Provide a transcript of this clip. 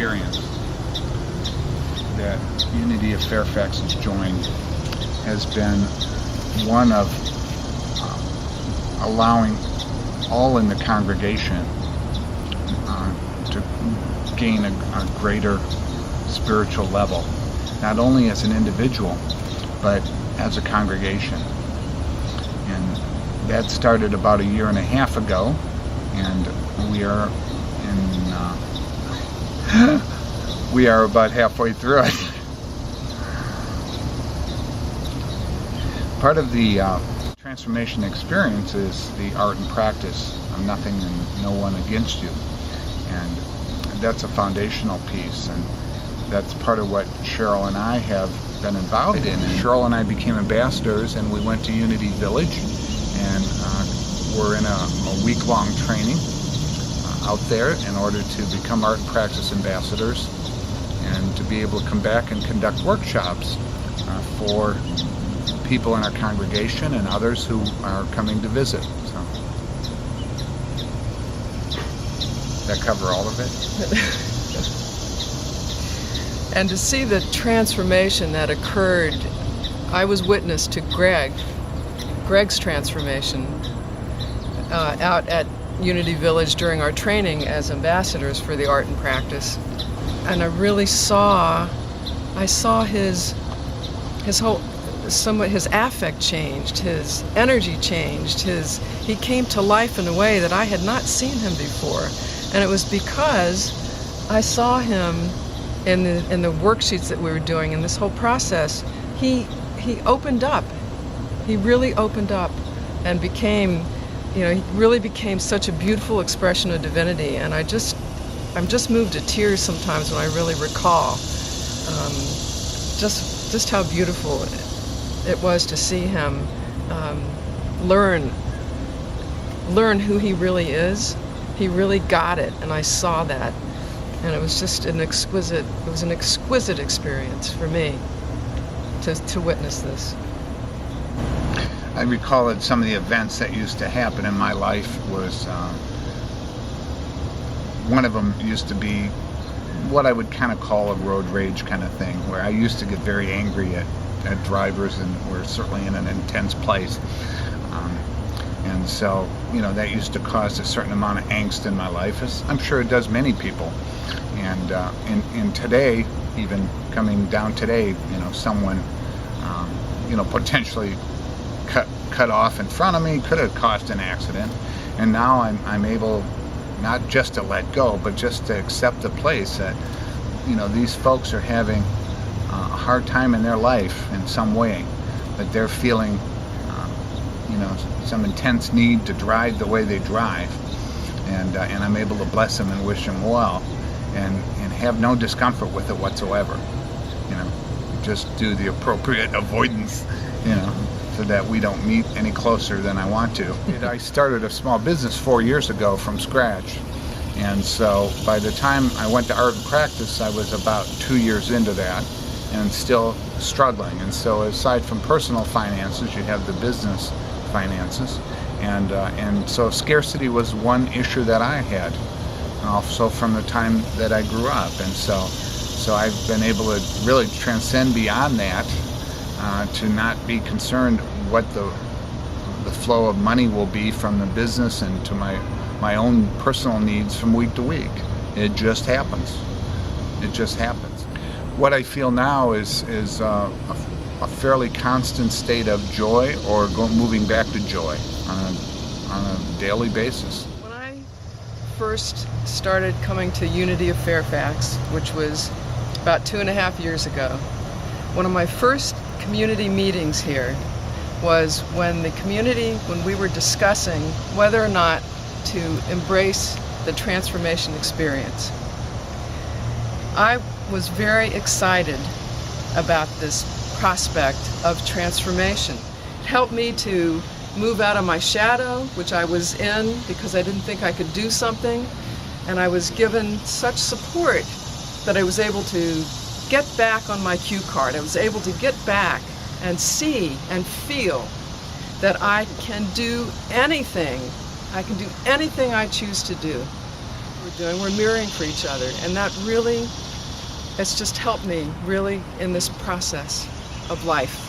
experience that Unity of Fairfax has joined has been one of allowing all in the congregation to gain a greater spiritual level, not only as an individual, but as a congregation. And that started about 1.5 years ago, and we are about halfway through it. Part of the transformation experience is the art and practice of nothing and no one against you, and that's a foundational piece, and that's part of what Shirl and I have been involved in. And Shirl and I became ambassadors, and we went to Unity Village, and we're in a week-long training out there in order to become art and practice ambassadors, and to be able to come back and conduct workshops for people in our congregation and others who are coming to visit. So, that cover all of it? And to see the transformation that occurred, I was witness to Greg's transformation out at Unity Village during our training as ambassadors for the art and practice. And I really saw his whole, his affect changed, his energy changed, he came to life in a way that I had not seen him before. And it was because I saw him in the worksheets that we were doing in this whole process. He opened up. He really opened up and became, he really became such a beautiful expression of divinity. And I'm just moved to tears sometimes when I really recall just how beautiful it was to see him learn who he really is. He really got it, and I saw that, and it was just an exquisite experience for me to witness this. I recall that some of the events that used to happen in my life was, one of them used to be what I would kind of call a road rage kind of thing, where I used to get very angry at drivers, and we're certainly in an intense place. And so, that used to cause a certain amount of angst in my life, as I'm sure it does many people. And in today, even coming down today, someone, potentially cut off in front of me could have caused an accident. And now I'm able not just to let go, but just to accept the place that, these folks are having a hard time in their life in some way, that they're feeling, some intense need to drive the way they drive, and I'm able to bless them and wish them well, and have no discomfort with it whatsoever. Just do the appropriate avoidance, so that we don't meet any closer than I want to. I started a small business 4 years ago from scratch, and so by the time I went to art and practice, I was about 2 years into that, and still struggling. And so aside from personal finances, you have the business finances, and so scarcity was one issue that I had, and also from the time that I grew up. And so I've been able to really transcend beyond that, to not be concerned what the flow of money will be from the business and to my own personal needs from week to week. It just happens. It just happens. What I feel now is a fairly constant state of joy, or moving back to joy on a daily basis. When I first started coming to Unity of Fairfax, which was about 2.5 years ago, one of my first community meetings here was when we were discussing whether or not to embrace the transformation experience. I was very excited about this prospect of transformation. It helped me to move out of my shadow, which I was in because I didn't think I could do something, and I was given such support that I was able to get back on my cue card. I was able to get back and see and feel that I can do anything. I can do anything I choose to do. we're doing. We're mirroring for each other, and that really, it's just helped me really in this process of life.